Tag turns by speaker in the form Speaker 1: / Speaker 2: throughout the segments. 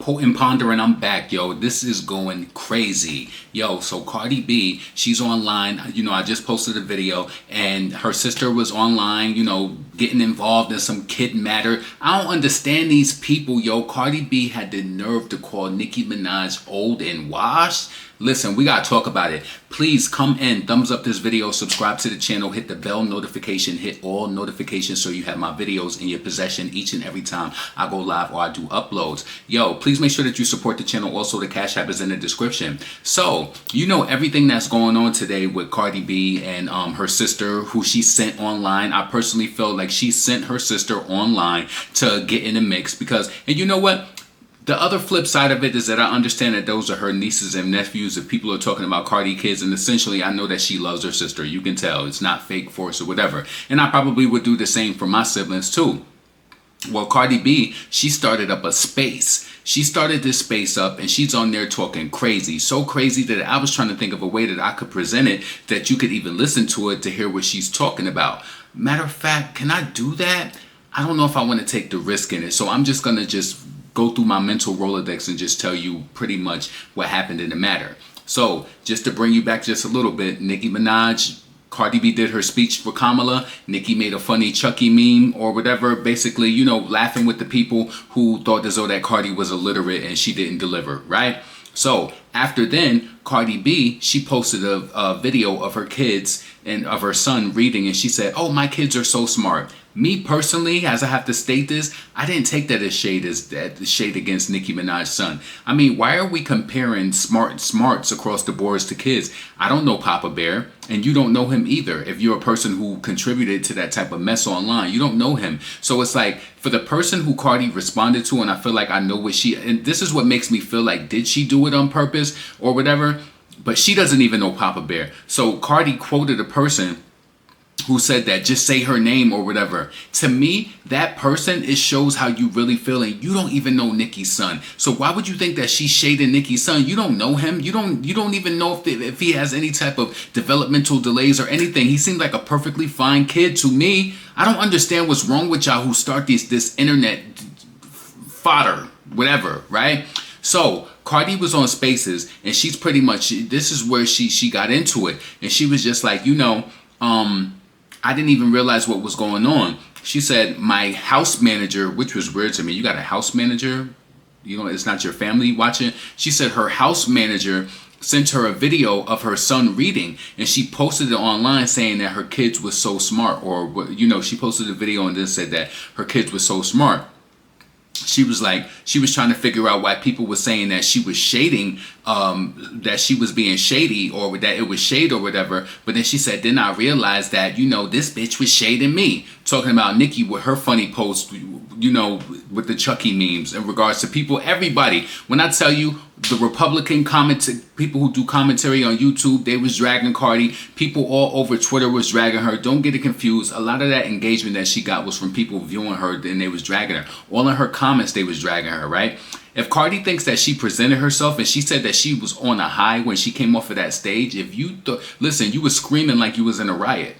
Speaker 1: Potent Pondering, I'm back, yo. This is going crazy. Yo, so Cardi B, she's online. I just posted a video and her sister was online, getting involved in some kid matter. I don't understand these people, yo. Cardi B had the nerve to call Nicki Minaj old and washed. Listen, we gotta talk about it. Please come in, thumbs up this video, subscribe to the channel, hit the bell notification, hit all notifications so you have my videos in your possession each and every time I go live or I do uploads. Yo, please make sure that you support the channel. Also, the Cash App is in the description. So, everything that's going on today with Cardi B and her sister, who she sent online. I personally feel like she sent her sister online to get in the mix because, and you know what? The other flip side of it is that I understand that those are her nieces and nephews. If people are talking about Cardi kids, and essentially I know that she loves her sister. You can tell it's not fake force or whatever. And I probably would do the same for my siblings too. Well, Cardi B, she started up a space. She started this space up and she's on there talking crazy. So crazy that I was trying to think of a way that I could present it that you could even listen to it to hear what she's talking about. Matter of fact, can I do that? I don't know if I want to take the risk in it. So I'm just going to go through my mental Rolodex and just tell you pretty much what happened in the matter. So just to bring you back just a little bit, Nicki Minaj, Cardi B did her speech for Kamala. Nicki made a funny Chucky meme or whatever, basically, laughing with the people who thought as though that Cardi was illiterate and she didn't deliver, right? So after then, Cardi B, she posted a video of her kids and of her son reading, and she said, "Oh, my kids are so smart." Me personally, as I have to state this, I didn't take that as shade against Nicki Minaj's son. I mean, why are we comparing smarts across the boards to kids? I don't know Papa Bear, and you don't know him either. If you're a person who contributed to that type of mess online, you don't know him. So it's like, for the person who Cardi responded to, and I feel like I know and this is what makes me feel like, did she do it on purpose or whatever? But she doesn't even know Papa Bear. So Cardi quoted a person who said that, just say her name or whatever. To me, that person, it shows how you really feel, and you don't even know Nicki's son. So why would you think that she's shading Nicki's son? You don't know him. You don't even know if he has any type of developmental delays or anything. He seemed like a perfectly fine kid to me. I don't understand what's wrong with y'all who start this internet fodder, whatever, right? So Cardi was on Spaces, and she's pretty much, this is where she got into it, and she was just like, I didn't even realize what was going on. She said, my house manager, which was weird to me. You got a house manager? It's not your family watching. She said her house manager sent her a video of her son reading, and she posted it online saying that her kids was so smart, or, she posted a video and then said that her kids was so smart. She was trying to figure out why people were saying that she was shading, that she was being shady, or that it was shade or whatever. But then she said, then I realized that, this bitch was shading me. Talking about Nicki with her funny post, with the Chucky memes in regards to people, everybody. When I tell you, the Republican people who do commentary on YouTube, they was dragging Cardi. People all over Twitter was dragging her. Don't get it confused. A lot of that engagement that she got was from people viewing her, and they was dragging her. All in her comments, they was dragging her, right? If Cardi thinks that she presented herself and she said that she was on a high when she came off of that stage, if you listen, you was screaming like you was in a riot,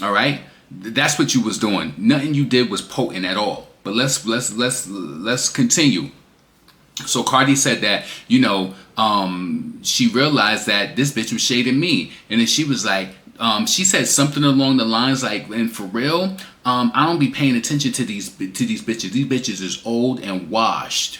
Speaker 1: all right? That's what you was doing. Nothing you did was potent at all. But let's continue. So Cardi said that, she realized that this bitch was shading me. And then she was like, she said something along the lines like, and for real, I don't be paying attention to these bitches. These bitches is old and washed.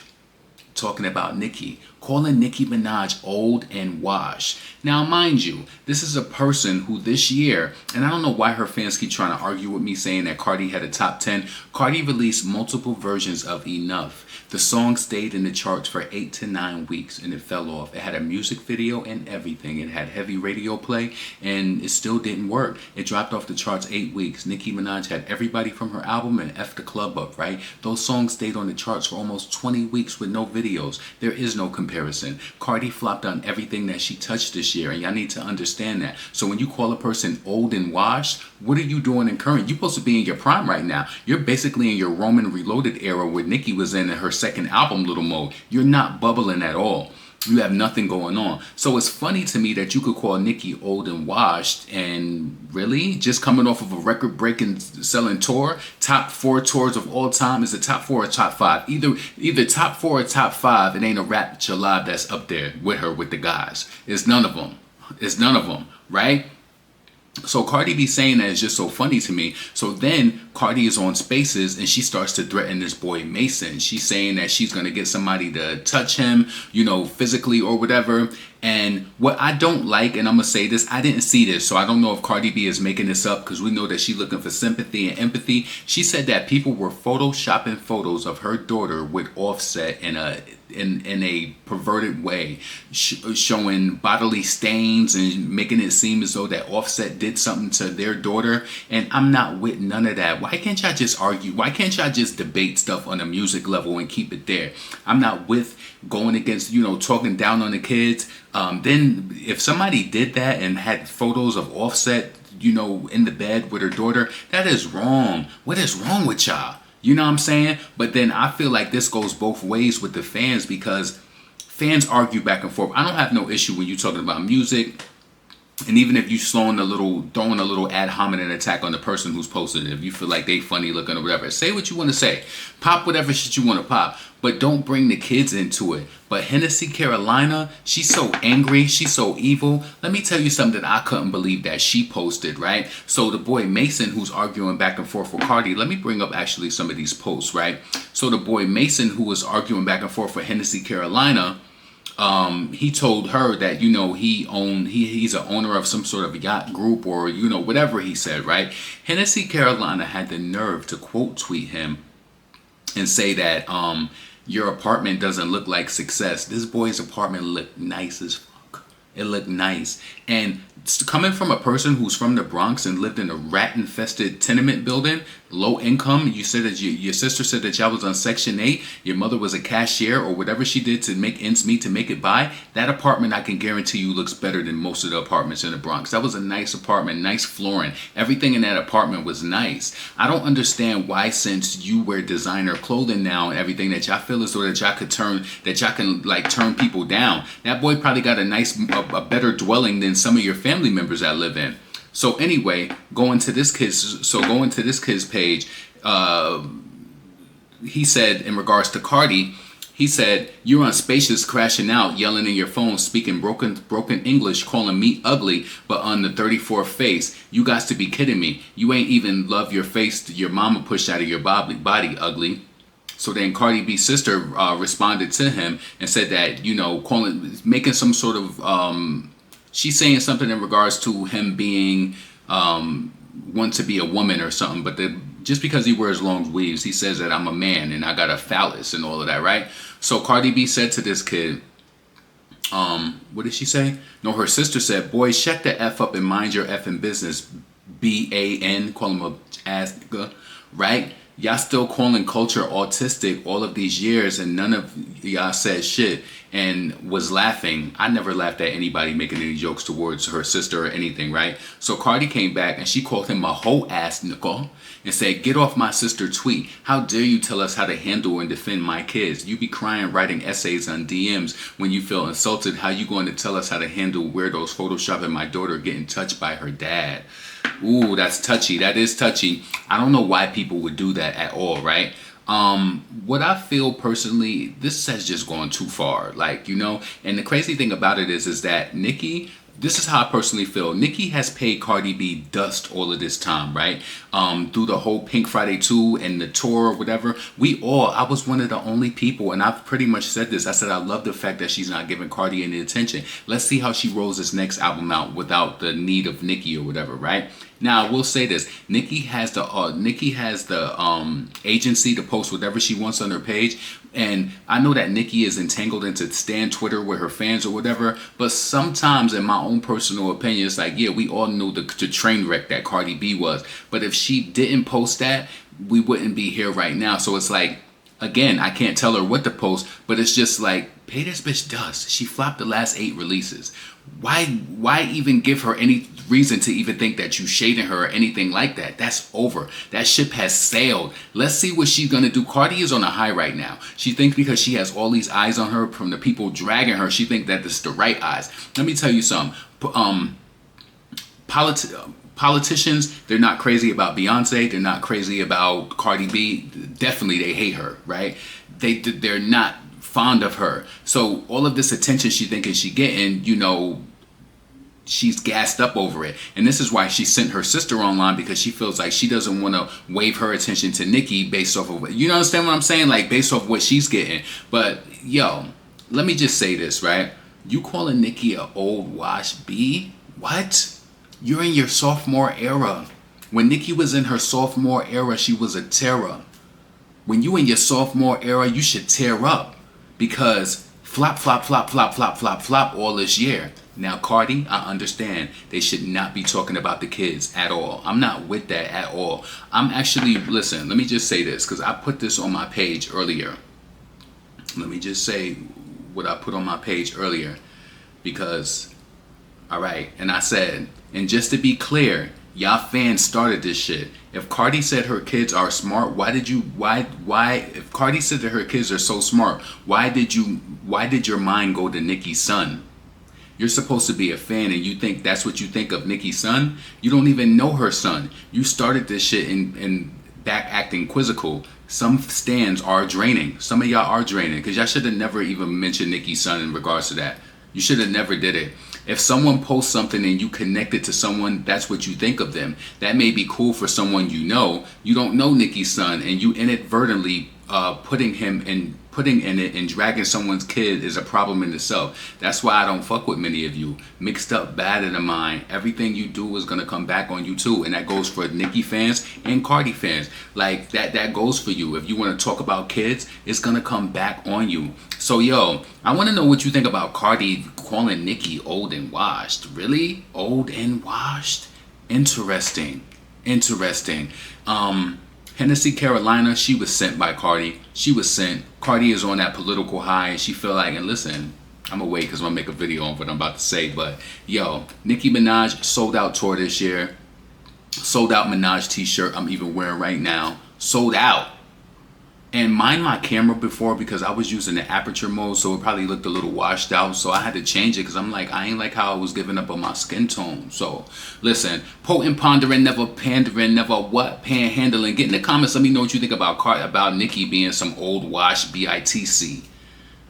Speaker 1: Talking about Nicki, calling Nicki Minaj old and washed. Now, mind you, this is a person who this year, and I don't know why her fans keep trying to argue with me saying that Cardi had a top 10. Cardi released multiple versions of Enough. The song stayed in the charts for 8 to 9 weeks and it fell off. It had a music video and everything. It had heavy radio play and it still didn't work. It dropped off the charts 8 weeks. Nicki Minaj had Everybody from her album and F the Club Up, right? Those songs stayed on the charts for almost 20 weeks with no videos. There is no comparison. Cardi flopped on everything that she touched this year, and y'all need to understand that. So when you call a person old and washed, what are you doing in current? You're supposed to be in your prime right now. You're basically in your Roman Reloaded era where Nicki was in her second album, Little Mo. You're not bubbling at all. You have nothing going on. So it's funny to me that you could call Nicki old and washed, and really just coming off of a record breaking selling tour, top 4 tours of all time. Is it top 4 or top 5? Either top 4 or top 5. It ain't a rap collab that's up there with her with the guys. It's none of them. It's none of them, right? So Cardi B saying that is just so funny to me. So then Cardi is on Spaces and she starts to threaten this boy Mason. She's saying that she's going to get somebody to touch him, physically or whatever. And what I don't like, and I'm going to say this, I didn't see this, so I don't know if Cardi B is making this up because we know that she's looking for sympathy and empathy. She said that people were photoshopping photos of her daughter with Offset in a perverted way, showing bodily stains and making it seem as though that Offset did something to their daughter. And I'm not with none of that. Why can't y'all just argue? Why can't y'all just debate stuff on a music level and keep it there? I'm not with going against, talking down on the kids. Then if somebody did that and had photos of Offset, in the bed with her daughter, that is wrong. What is wrong with y'all? You know what I'm saying? But then I feel like this goes both ways with the fans, because fans argue back and forth. I don't have no issue when you're talking about music. And even if you throwing a little ad hominem attack on the person who's posted it, if you feel like they funny looking or whatever, say what you want to say. Pop whatever shit you want to pop. But don't bring the kids into it. But Hennessy Carolina, she's so angry. She's so evil. Let me tell you something that I couldn't believe that she posted, right? So the boy Mason, who's arguing back and forth with Cardi, let me bring up actually some of these posts, right? So the boy Mason, who was arguing back and forth with Hennessy Carolina, he told her that, he's an owner of some sort of yacht group or, whatever he said, right? Hennessy Carolina had the nerve to quote tweet him and say that, your apartment doesn't look like success. This boy's apartment looked nice as fuck. It looked nice. And coming from a person who's from the Bronx and lived in a rat-infested tenement building, low income, you said that your sister said that y'all was on Section 8, your mother was a cashier or whatever she did to make ends meet to make it by, that apartment I can guarantee you looks better than most of the apartments in the Bronx. That was a nice apartment, nice flooring. Everything in that apartment was nice. I don't understand why, since you wear designer clothing now and everything, that y'all feel as though that y'all can turn people down. That boy probably got a better dwelling than some of your family members that live in. So anyway, going to this kid's page, he said in regards to Cardi, he said, "You're on Spacious crashing out, yelling in your phone, speaking broken English, calling me ugly, but on the 34th face. You got to be kidding me. You ain't even love your face your mama pushed out of your body, ugly." So then Cardi B's sister responded to him and said that, making some sort of, she's saying something in regards to him being, want to be a woman or something. But just because he wears long weaves, he says that I'm a man and I got a phallus and all of that, right? So Cardi B said to this kid, what did she say? No, her sister said, "Boy, shut the F up and mind your effing business. BAN, call him a ass nigga," right? Y'all still calling culture autistic all of these years, and none of y'all said shit and was laughing. I never laughed at anybody making any jokes towards her sister or anything, right? So Cardi came back and she called him a hoe ass nigga and said, "Get off my sister tweet. How dare you tell us how to handle and defend my kids? You be crying writing essays on DMs when you feel insulted. How you going to tell us how to handle weirdos photoshopping my daughter getting touched by her dad?" Ooh, that's touchy. That is touchy. I don't know why people would do that at all, right? What I feel personally, this has just gone too far. And the crazy thing about it is that Nicki, this is how I personally feel. Nicki has paid Cardi B dust all of this time, right? Through the whole Pink Friday 2 and the tour or whatever. I was one of the only people, and I've pretty much said this. I said I love the fact that she's not giving Cardi any attention. Let's see how she rolls this next album out without the need of Nicki or whatever, right? Now, I will say this. Nicki has the agency to post whatever she wants on her page. And I know that Nicki is entangled into Stan Twitter with her fans or whatever. But sometimes, in my own personal opinion, it's like, yeah, we all knew the train wreck that Cardi B was. But if she didn't post that, we wouldn't be here right now. So it's like, again, I can't tell her what to post. But it's just like, pay this bitch dust. She flopped the last 8 releases. Why even give her any reason to even think that you shading her or anything like that? That's over. That ship has sailed. Let's see what she's gonna do. Cardi is on a high right now. She thinks because she has all these eyes on her from the people dragging her, she thinks that this is the right eyes. Let me tell you something. Politicians, they're not crazy about Beyonce. They're not crazy about Cardi B. Definitely, they hate her, right? They're not fond of her. So all of this attention she thinking she getting, she's gassed up over it. And this is why she sent her sister online, because she feels like she doesn't want to wave her attention to Nicki based off of what, you understand what I'm saying? Like based off what she's getting. But yo, let me just say this, right? You calling Nicki a old wash B? What? You're in your sophomore era. When Nicki was in her sophomore era, she was a terror. When you in your sophomore era, you should tear up, because flop, flop, flop, flop, flop, flop, flop all this year. Now, Cardi, I understand they should not be talking about the kids at all. I'm not with that at all. I'm actually, listen, let me just say this, because I put this on my page earlier. Let me just say what I put on my page earlier, because, all right, and I said, and just to be clear, y'all fans started this shit. If Cardi said her kids are smart, if Cardi said that her kids are so smart, why did your mind go to Nicki's son? You're supposed to be a fan and you think that's what you think of Nicki's son? You don't even know her son. You started this shit and back acting quizzical. Some stands are draining. Some of y'all are draining, because y'all should have never even mentioned Nicki's son in regards to that. You should have never did it. If someone posts something and you connect it to someone, that's what you think of them. That may be cool for someone you know. You don't know Nicki's son, and you inadvertently putting in it and dragging someone's kid is a problem in itself. That's why I don't fuck with many of you. Mixed up, bad in the mind. Everything you do is gonna come back on you too, and that goes for Nicki fans and Cardi fans. Like that goes for you. If you want to talk about kids, it's gonna come back on you. So yo, I want to know what you think about Cardi calling Nicki old and washed. Really? Old and washed? Interesting. Hennessy Carolina, she was sent by Cardi. She was sent. Cardi is on that political high, and she feel like, and listen, I'm gonna wait because I'm gonna make a video on what I'm about to say, but yo, Nicki Minaj sold out tour this year. Sold out Minaj t-shirt I'm even wearing right now. Sold out. And mind my camera before, because I was using the aperture mode, so it probably looked a little washed out. So I had to change it, because I'm like, I ain't like how I was giving up on my skin tone. So listen, potent, pondering, never pandering, never what, panhandling. Get in the comments, let me know what you think about Nicki being some old wash BITC.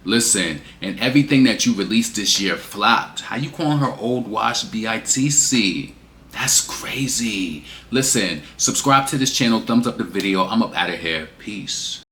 Speaker 1: Listen, and everything that you released this year flopped. How you calling her old wash BITC? That's crazy. Listen, subscribe to this channel, thumbs up the video. I'm up out of here. Peace.